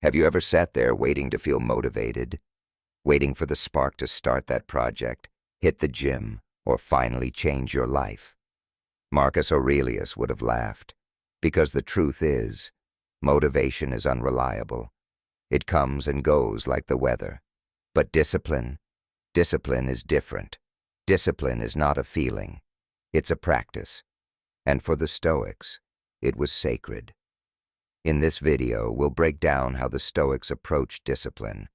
Have you ever sat there waiting to feel motivated, waiting for the spark to start that project, hit the gym, or finally change your life? Marcus Aurelius would have laughed, because the truth is, motivation is unreliable. It comes and goes like the weather. But discipline is different. Discipline is not a feeling. It's a practice. And for the Stoics, it was sacred. In this video, we'll break down how the Stoics approached discipline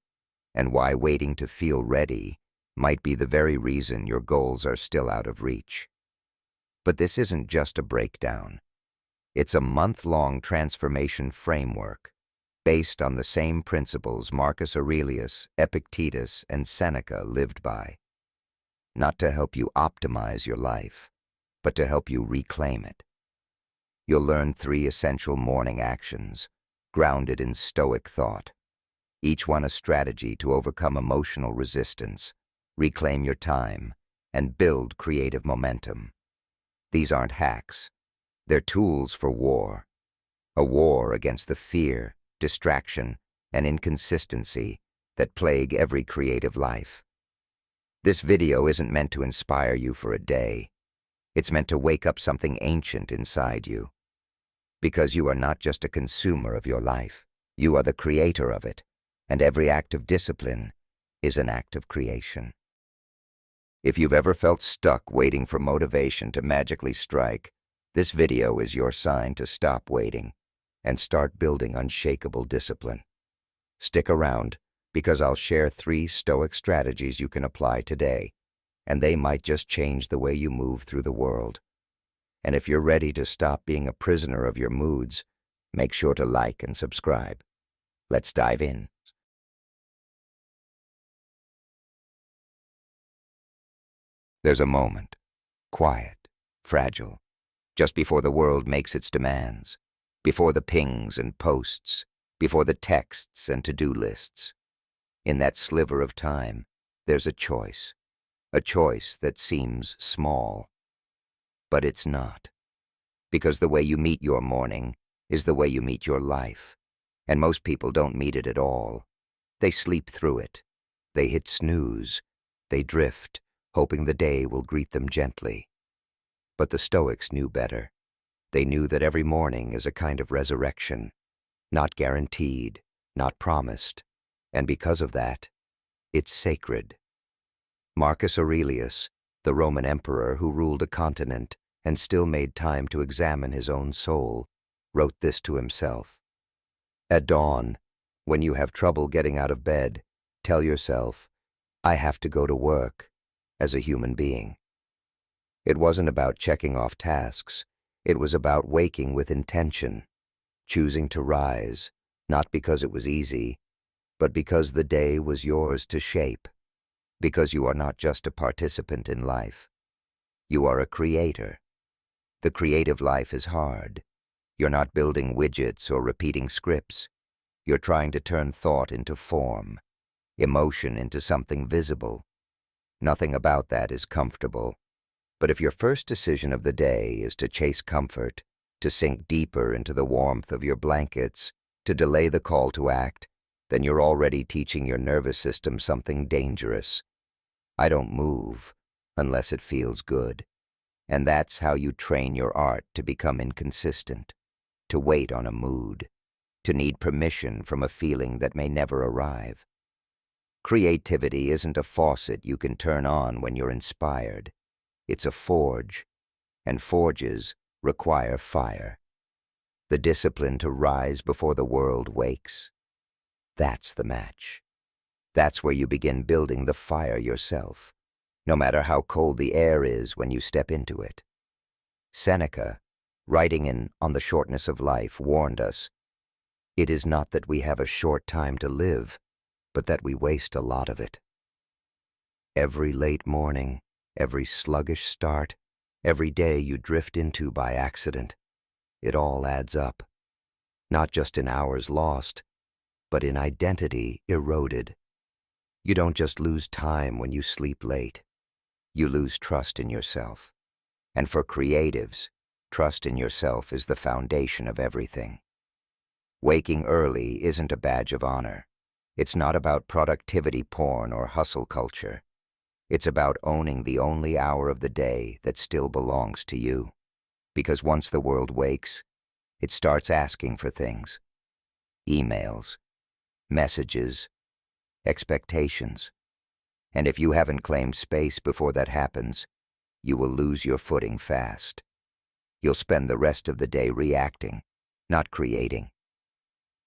and why waiting to feel ready might be the very reason your goals are still out of reach. But this isn't just a breakdown. It's a month-long transformation framework based on the same principles Marcus Aurelius, Epictetus, and Seneca lived by. Not to help you optimize your life, but to help you reclaim it. You'll learn 3 essential morning actions, grounded in Stoic thought. Each one a strategy to overcome emotional resistance, reclaim your time, and build creative momentum. These aren't hacks. They're tools for war. A war against the fear, distraction, and inconsistency that plague every creative life. This video isn't meant to inspire you for a day. It's meant to wake up something ancient inside you. Because you are not just a consumer of your life, you are the creator of it, and every act of discipline is an act of creation. If you've ever felt stuck waiting for motivation to magically strike, this video is your sign to stop waiting and start building unshakable discipline. Stick around, because I'll share 3 Stoic strategies you can apply today, and they might just change the way you move through the world. And if you're ready to stop being a prisoner of your moods, make sure to like and subscribe. Let's dive in. There's a moment, quiet, fragile, just before the world makes its demands, before the pings and posts, before the texts and to-do lists. In that sliver of time, there's a choice that seems small. But it's not. Because the way you meet your morning is the way you meet your life. And most people don't meet it at all. They sleep through it. They hit snooze. They drift, hoping the day will greet them gently. But the Stoics knew better. They knew that every morning is a kind of resurrection, not guaranteed, not promised, and because of that, it's sacred. Marcus Aurelius, the Roman emperor who ruled a continent and still made time to examine his own soul, wrote this to himself. At dawn, when you have trouble getting out of bed, tell yourself, I have to go to work, as a human being. It wasn't about checking off tasks. It was about waking with intention, choosing to rise, not because it was easy, but because the day was yours to shape. Because you are not just a participant in life. You are a creator. The creative life is hard. You're not building widgets or repeating scripts. You're trying to turn thought into form, emotion into something visible. Nothing about that is comfortable. But if your first decision of the day is to chase comfort, to sink deeper into the warmth of your blankets, to delay the call to act, then you're already teaching your nervous system something dangerous. I don't move unless it feels good. And that's how you train your art to become inconsistent, to wait on a mood, to need permission from a feeling that may never arrive. Creativity isn't a faucet you can turn on when you're inspired. It's a forge, and forges require fire. The discipline to rise before the world wakes. That's the match. That's where you begin building the fire yourself, no matter how cold the air is when you step into it. Seneca, writing in On the Shortness of Life, warned us, it is not that we have a short time to live, but that we waste a lot of it. Every late morning, every sluggish start, every day you drift into by accident, it all adds up. Not just in hours lost, but in identity eroded. You don't just lose time when you sleep late. You lose trust in yourself. And for creatives, trust in yourself is the foundation of everything. Waking early isn't a badge of honor. It's not about productivity porn or hustle culture. It's about owning the only hour of the day that still belongs to you. Because once the world wakes, it starts asking for things. Emails, messages, expectations. And if you haven't claimed space before that happens, you will lose your footing fast. You'll spend the rest of the day reacting, not creating.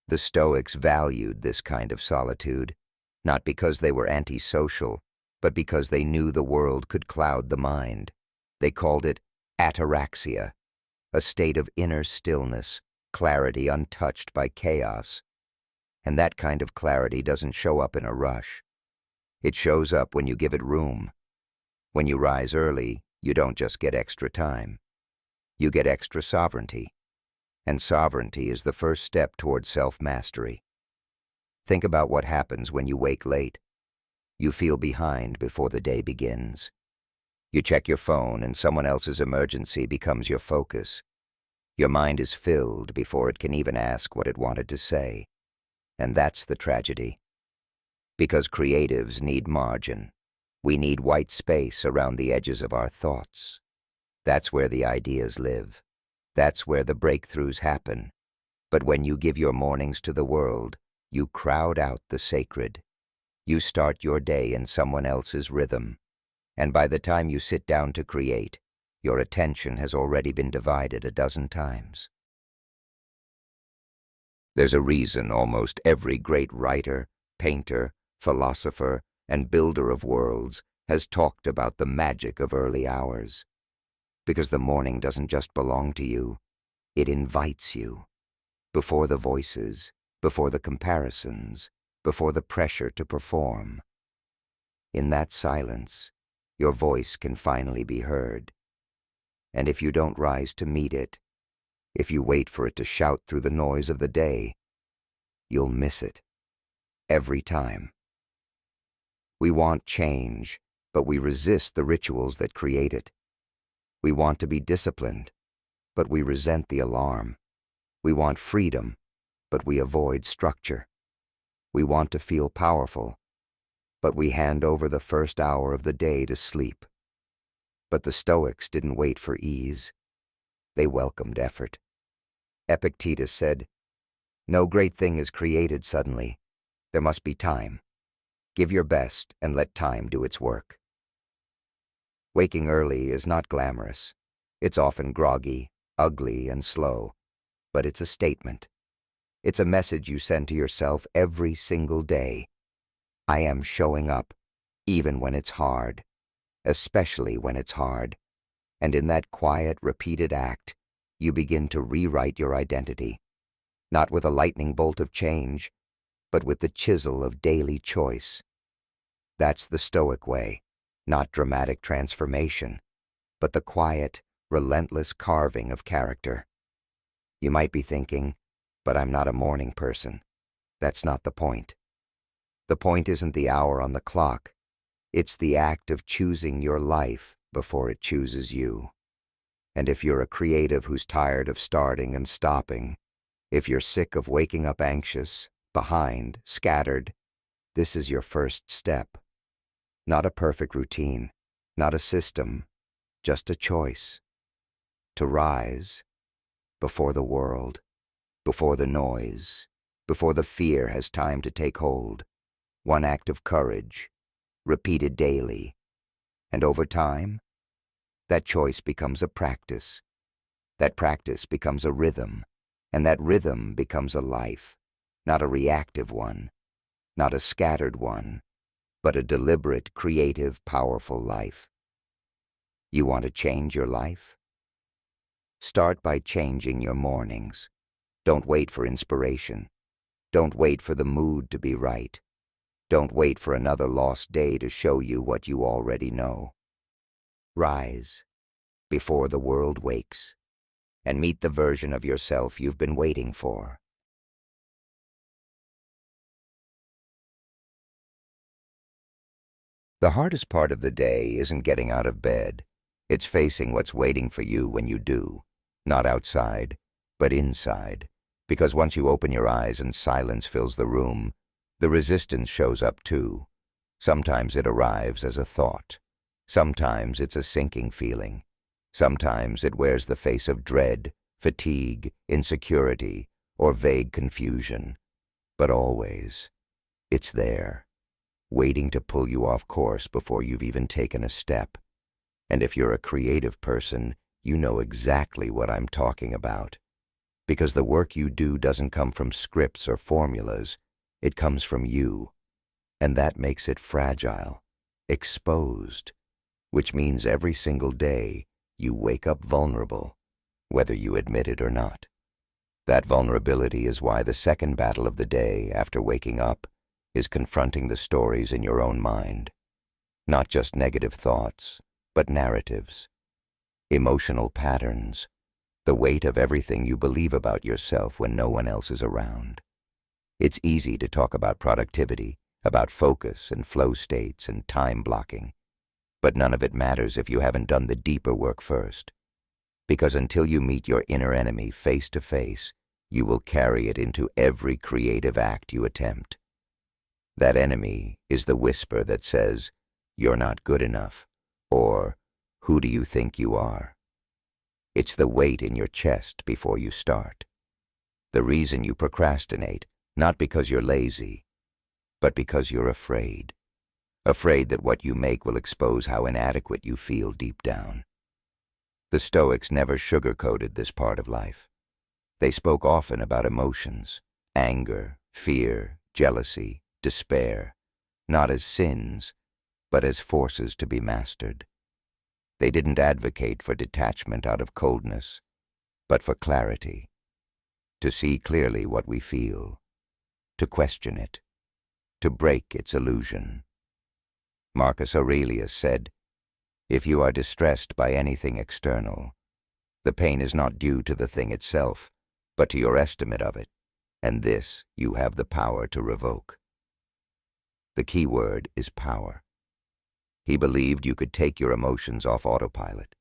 The Stoics valued this kind of solitude, not because they were antisocial, but because they knew the world could cloud the mind. They called it ataraxia, a state of inner stillness, clarity untouched by chaos. And that kind of clarity doesn't show up in a rush. It shows up when you give it room. When you rise early, you don't just get extra time. You get extra sovereignty. And sovereignty is the first step toward self-mastery. Think about what happens when you wake late. You feel behind before the day begins. You check your phone and someone else's emergency becomes your focus. Your mind is filled before it can even ask what it wanted to say. And that's the tragedy. Because creatives need margin. We need white space around the edges of our thoughts. That's where the ideas live. That's where the breakthroughs happen. But when you give your mornings to the world, you crowd out the sacred. You start your day in someone else's rhythm. And by the time you sit down to create, your attention has already been divided a dozen times. There's a reason almost every great writer, painter, philosopher, and builder of worlds has talked about the magic of early hours. Because the morning doesn't just belong to you, it invites you. Before the voices, before the comparisons, before the pressure to perform. In that silence, your voice can finally be heard. And if you don't rise to meet it, if you wait for it to shout through the noise of the day, you'll miss it. Every time. We want change, but we resist the rituals that create it. We want to be disciplined, but we resent the alarm. We want freedom, but we avoid structure. We want to feel powerful, but we hand over the first hour of the day to sleep. But the Stoics didn't wait for ease. They welcomed effort. Epictetus said, "No great thing is created suddenly. There must be time. Give your best and let time do its work." Waking early is not glamorous. It's often groggy, ugly, and slow. But it's a statement. It's a message you send to yourself every single day. I am showing up, even when it's hard. Especially when it's hard. And in that quiet, repeated act, you begin to rewrite your identity. Not with a lightning bolt of change, but with the chisel of daily choice. That's the Stoic way. Not dramatic transformation, but the quiet, relentless carving of character. You might be thinking, but I'm not a morning person. That's not the point. The point isn't the hour on the clock. It's the act of choosing your life before it chooses you. And if you're a creative who's tired of starting and stopping, if you're sick of waking up anxious, behind, scattered, this is your first step. Not a perfect routine, not a system, just a choice. To rise before the world, before the noise, before the fear has time to take hold. One act of courage, repeated daily. And over time, that choice becomes a practice. That practice becomes a rhythm, and that rhythm becomes a life. Not a reactive one, not a scattered one, but a deliberate, creative, powerful life. You want to change your life? Start by changing your mornings. Don't wait for inspiration. Don't wait for the mood to be right. Don't wait for another lost day to show you what you already know. Rise before the world wakes and meet the version of yourself you've been waiting for. The hardest part of the day isn't getting out of bed. It's facing what's waiting for you when you do. Not outside, but inside. Because once you open your eyes and silence fills the room, the resistance shows up too. Sometimes it arrives as a thought. Sometimes it's a sinking feeling. Sometimes it wears the face of dread, fatigue, insecurity, or vague confusion. But always, it's there, waiting to pull you off course before you've even taken a step. And if you're a creative person, you know exactly what I'm talking about. Because the work you do doesn't come from scripts or formulas, it comes from you. And that makes it fragile, exposed, which means every single day you wake up vulnerable, whether you admit it or not. That vulnerability is why the second battle of the day after waking up is confronting the stories in your own mind. Not just negative thoughts, but narratives, emotional patterns, the weight of everything you believe about yourself when no one else is around. It's easy to talk about productivity, about focus and flow states and time blocking, but none of it matters if you haven't done the deeper work first. Because until you meet your inner enemy face to face, you will carry it into every creative act you attempt. That enemy is the whisper that says, "You're not good enough," or "Who do you think you are?" It's the weight in your chest before you start. The reason you procrastinate, not because you're lazy, but because you're afraid. Afraid that what you make will expose how inadequate you feel deep down. The Stoics never sugarcoated this part of life. They spoke often about emotions, anger, fear, jealousy, despair, not as sins, but as forces to be mastered. They didn't advocate for detachment out of coldness, but for clarity, to see clearly what we feel, to question it, to break its illusion. Marcus Aurelius said, "If you are distressed by anything external, the pain is not due to the thing itself, but to your estimate of it, and this you have the power to revoke." The key word is power. He believed you could take your emotions off autopilot,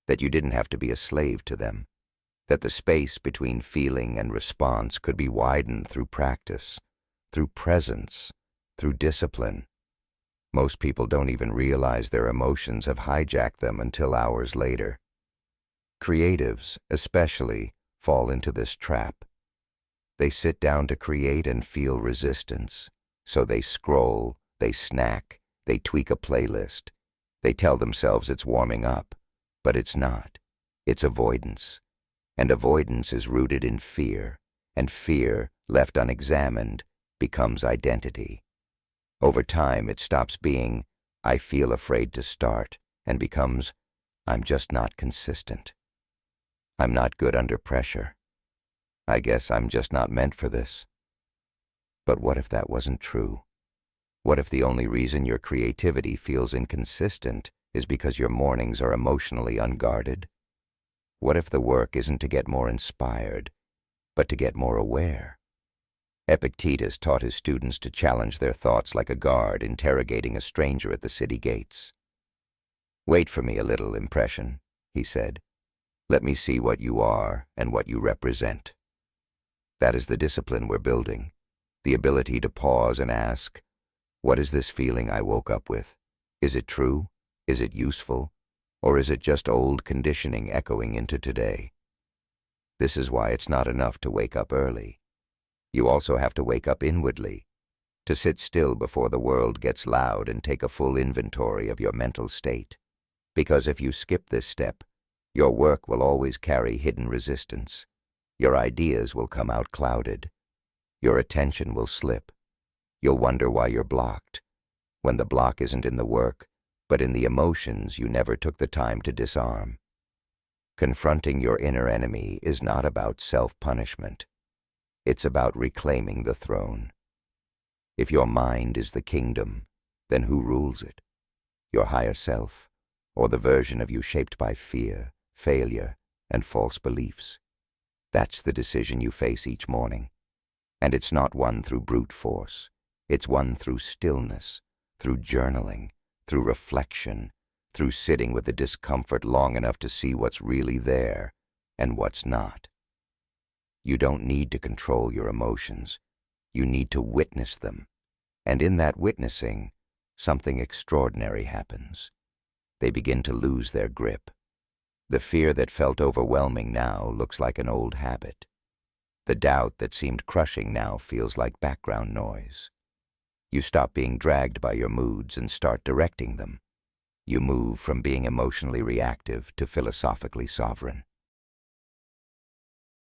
that you didn't have to be a slave to them, that the space between feeling and response could be widened through practice, through presence, through discipline. Most people don't even realize their emotions have hijacked them until hours later. Creatives, especially, fall into this trap. They sit down to create and feel resistance, so they scroll, they snack, they tweak a playlist. They tell themselves it's warming up, but it's not. It's avoidance. And avoidance is rooted in fear, and fear, left unexamined, becomes identity. Over time, it stops being, "I feel afraid to start," and becomes, "I'm just not consistent. I'm not good under pressure. I guess I'm just not meant for this." But what if that wasn't true? What if the only reason your creativity feels inconsistent is because your mornings are emotionally unguarded? What if the work isn't to get more inspired, but to get more aware? Epictetus taught his students to challenge their thoughts like a guard interrogating a stranger at the city gates. "Wait for me a little, impression," he said. "Let me see what you are and what you represent." That is the discipline we're building, the ability to pause and ask, what is this feeling I woke up with? Is it true? Is it useful? Or is it just old conditioning echoing into today? This is why it's not enough to wake up early. You also have to wake up inwardly, to sit still before the world gets loud and take a full inventory of your mental state. Because if you skip this step, your work will always carry hidden resistance. Your ideas will come out clouded. Your attention will slip. You'll wonder why you're blocked, when the block isn't in the work, but in the emotions you never took the time to disarm. Confronting your inner enemy is not about self-punishment. It's about reclaiming the throne. If your mind is the kingdom, then who rules it? Your higher self, or the version of you shaped by fear, failure, and false beliefs? That's the decision you face each morning. And it's not won through brute force. It's won through stillness, through journaling, through reflection, through sitting with the discomfort long enough to see what's really there and what's not. You don't need to control your emotions. You need to witness them. And in that witnessing, something extraordinary happens. They begin to lose their grip. The fear that felt overwhelming now looks like an old habit. The doubt that seemed crushing now feels like background noise. You stop being dragged by your moods and start directing them. You move from being emotionally reactive to philosophically sovereign.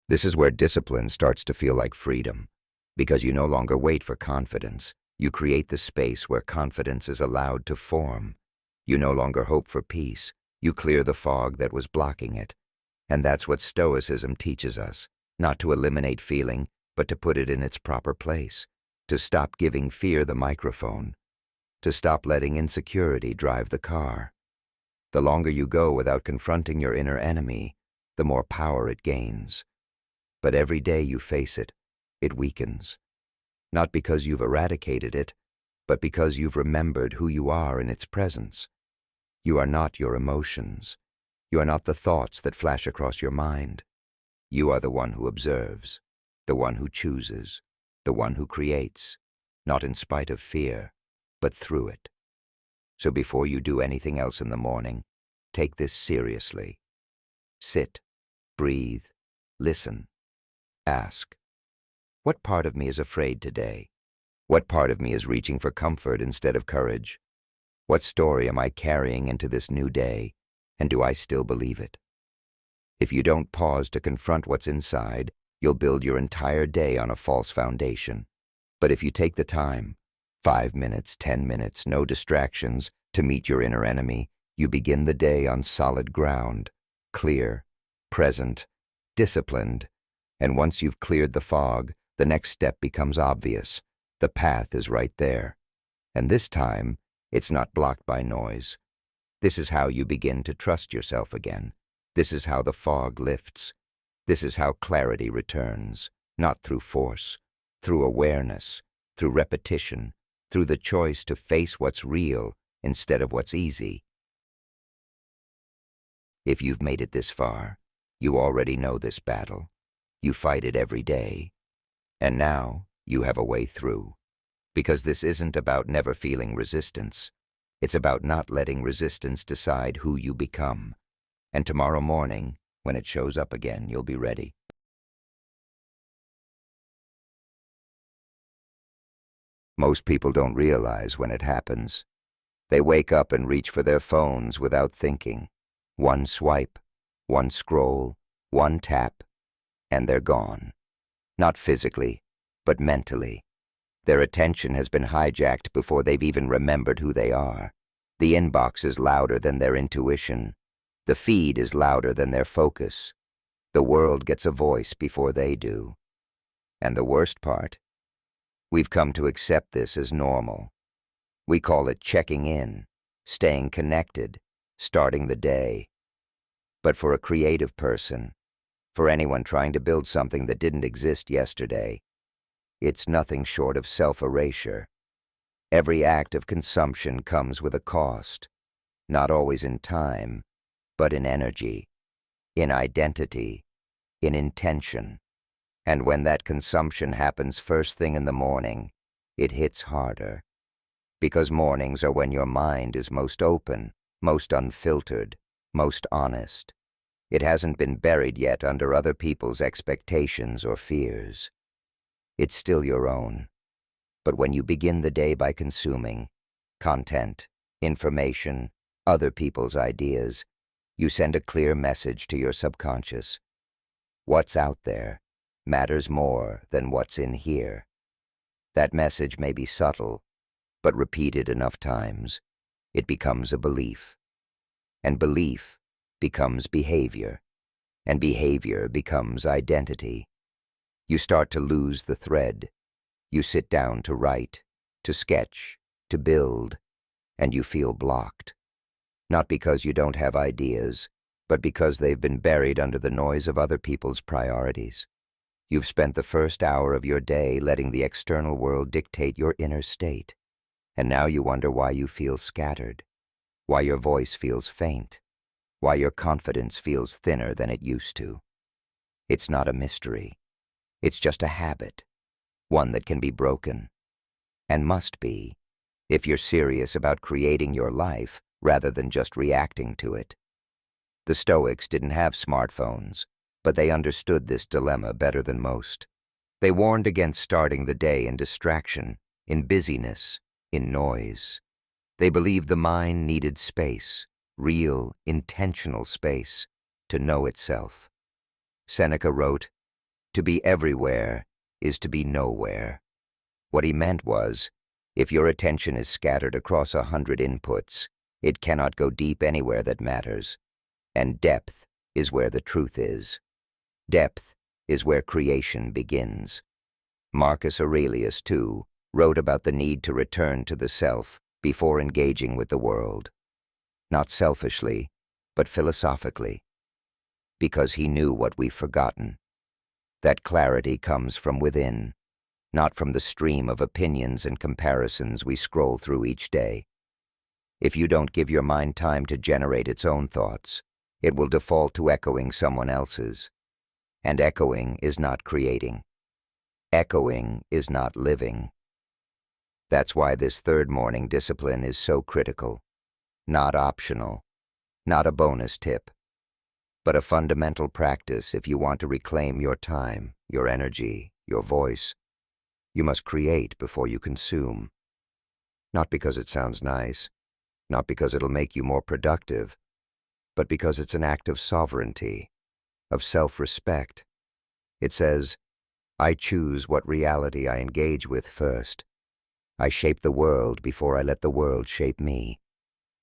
This is where discipline starts to feel like freedom, because you no longer wait for confidence. You create the space where confidence is allowed to form. You no longer hope for peace. You clear the fog that was blocking it. And that's what Stoicism teaches us, not to eliminate feeling, but to put it in its proper place, to stop giving fear the microphone, to stop letting insecurity drive the car. The longer you go without confronting your inner enemy, the more power it gains. But every day you face it, it weakens. Not because you've eradicated it, but because you've remembered who you are in its presence. You are not your emotions. You are not the thoughts that flash across your mind. You are the one who observes, the one who chooses, the one who creates, not in spite of fear, but through it. So before you do anything else in the morning, take this seriously. Sit, breathe, listen. Ask, what part of me is afraid today? What part of me is reaching for comfort instead of courage? What story am I carrying into this new day, and do I still believe it? If you don't pause to confront what's inside, you'll build your entire day on a false foundation. But if you take the time, 5 minutes, 10 minutes, no distractions, to meet your inner enemy, you begin the day on solid ground, clear, present, disciplined. And once you've cleared the fog, the next step becomes obvious. The path is right there. And this time, it's not blocked by noise. This is how you begin to trust yourself again. This is how the fog lifts. This is how clarity returns, not through force, through awareness, through repetition, through the choice to face what's real instead of what's easy. If you've made it this far, you already know this battle. You fight it every day. And now you have a way through. Because this isn't about never feeling resistance. It's about not letting resistance decide who you become. And tomorrow morning, when it shows up again, you'll be ready. Most people don't realize when it happens. They wake up and reach for their phones without thinking. One swipe, one scroll, one tap, and they're gone. Not physically, but mentally. Their attention has been hijacked before they've even remembered who they are. The inbox is louder than their intuition. The feed is louder than their focus. The world gets a voice before they do. And the worst part? We've come to accept this as normal. We call it checking in, staying connected, starting the day. But for a creative person, for anyone trying to build something that didn't exist yesterday, it's nothing short of self-erasure. Every act of consumption comes with a cost, not always in time, but in energy, in identity, in intention. And when that consumption happens first thing in the morning, it hits harder. Because mornings are when your mind is most open, most unfiltered, most honest. It hasn't been buried yet under other people's expectations or fears. It's still your own. But when you begin the day by consuming content, information, other people's ideas, you send a clear message to your subconscious. What's out there matters more than what's in here. That message may be subtle, but repeated enough times, it becomes a belief. And belief becomes behavior. And behavior becomes identity. You start to lose the thread. You sit down to write, to sketch, to build, and you feel blocked. Not because you don't have ideas, but because they've been buried under the noise of other people's priorities. You've spent the first hour of your day letting the external world dictate your inner state, and now you wonder why you feel scattered, why your voice feels faint, why your confidence feels thinner than it used to. It's not a mystery. It's just a habit, one that can be broken, and must be, if you're serious about creating your life rather than just reacting to it. The Stoics didn't have smartphones, but they understood this dilemma better than most. They warned against starting the day in distraction, in busyness, in noise. They believed the mind needed space, real, intentional space, to know itself. Seneca wrote, "To be everywhere is to be nowhere." What he meant was, if your attention is scattered across 100 inputs, it cannot go deep anywhere that matters. And depth is where the truth is. Depth is where creation begins. Marcus Aurelius, too, wrote about the need to return to the self before engaging with the world. Not selfishly, but philosophically. Because he knew what we've forgotten. That clarity comes from within, not from the stream of opinions and comparisons we scroll through each day. If you don't give your mind time to generate its own thoughts, it will default to echoing someone else's. And echoing is not creating. Echoing is not living. That's why this third morning discipline is so critical. Not optional, not a bonus tip, but a fundamental practice if you want to reclaim your time, your energy, your voice. You must create before you consume. Not because it sounds nice, not because it'll make you more productive, but because it's an act of sovereignty, of self-respect. It says, I choose what reality I engage with first. I shape the world before I let the world shape me.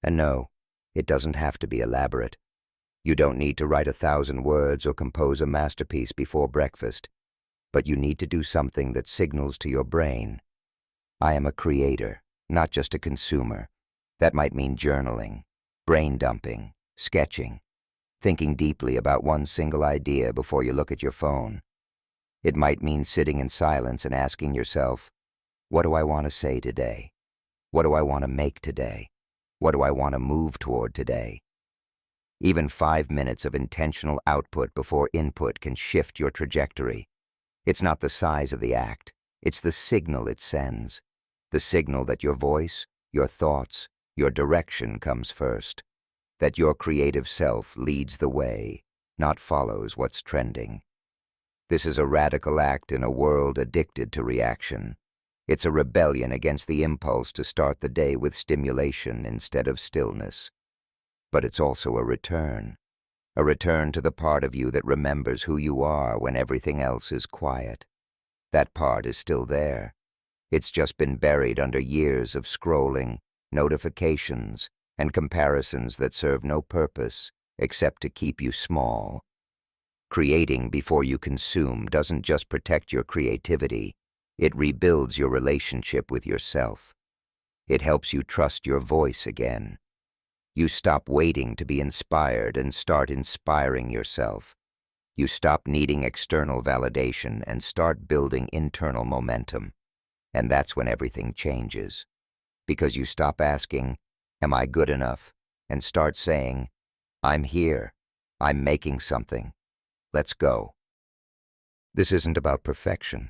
And no, it doesn't have to be elaborate. You don't need to write 1,000 words or compose a masterpiece before breakfast, but you need to do something that signals to your brain, I am a creator, not just a consumer. That might mean journaling, brain dumping, sketching, thinking deeply about one single idea before you look at your phone. It might mean sitting in silence and asking yourself, what do I want to say today? What do I want to make today? What do I want to move toward today? Even 5 minutes of intentional output before input can shift your trajectory. It's not the size of the act, it's the signal it sends. The signal that your voice, your thoughts, your direction comes first. That your creative self leads the way, not follows what's trending. This is a radical act in a world addicted to reaction. It's a rebellion against the impulse to start the day with stimulation instead of stillness. But it's also a return to the part of you that remembers who you are when everything else is quiet. That part is still there. It's just been buried under years of scrolling, notifications, and comparisons that serve no purpose except to keep you small. Creating before you consume doesn't just protect your creativity, it rebuilds your relationship with yourself. It helps you trust your voice again. You stop waiting to be inspired and start inspiring yourself. You stop needing external validation and start building internal momentum. And that's when everything changes. Because you stop asking, am I good enough? And start saying, I'm here. I'm making something. Let's go. This isn't about perfection.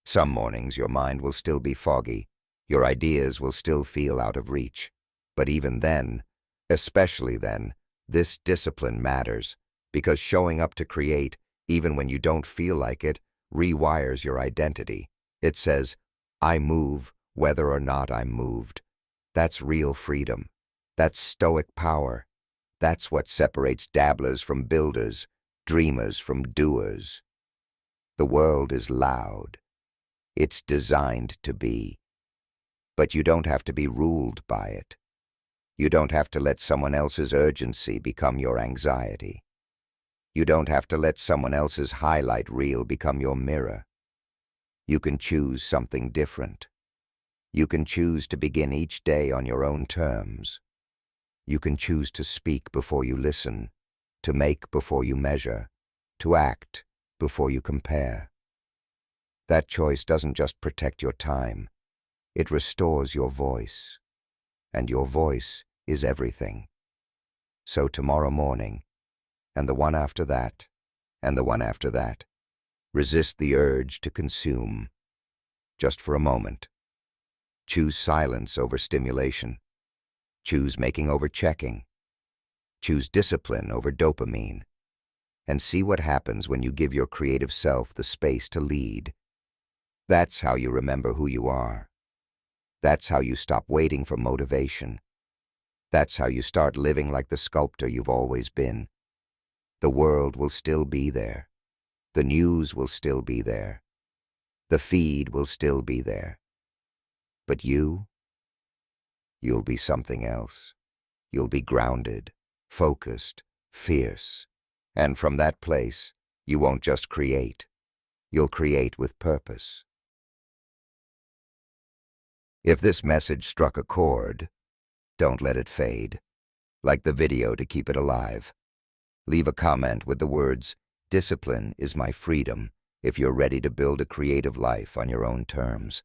Some mornings your mind will still be foggy. Your ideas will still feel out of reach. But even then, especially then, this discipline matters, because showing up to create, even when you don't feel like it, rewires your identity. It says, I move whether or not I'm moved. That's real freedom. That's stoic power. That's what separates dabblers from builders, dreamers from doers. The world is loud. It's designed to be. But you don't have to be ruled by it. You don't have to let someone else's urgency become your anxiety. You don't have to let someone else's highlight reel become your mirror. You can choose something different. You can choose to begin each day on your own terms. You can choose to speak before you listen, to make before you measure, to act before you compare. That choice doesn't just protect your time, it restores your voice. And your voice is everything. So tomorrow morning, and the one after that, and the one after that, Resist the urge to consume, just for a moment. Choose silence over stimulation. Choose making over checking. Choose discipline over dopamine. And see what happens when you give your creative self the space to lead. That's how you remember who you are. That's how you stop waiting for motivation. That's how you start living like the sculptor you've always been. The world will still be there. The news will still be there. The feed will still be there. But you'll be something else. You'll be grounded, focused, fierce. And from that place, you won't just create. You'll create with purpose. If this message struck a chord, don't let it fade. Like the video to keep it alive. Leave a comment with the words, "Discipline is my freedom," if you're ready to build a creative life on your own terms.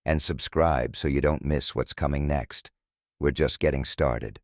And subscribe so you don't miss what's coming next. We're just getting started.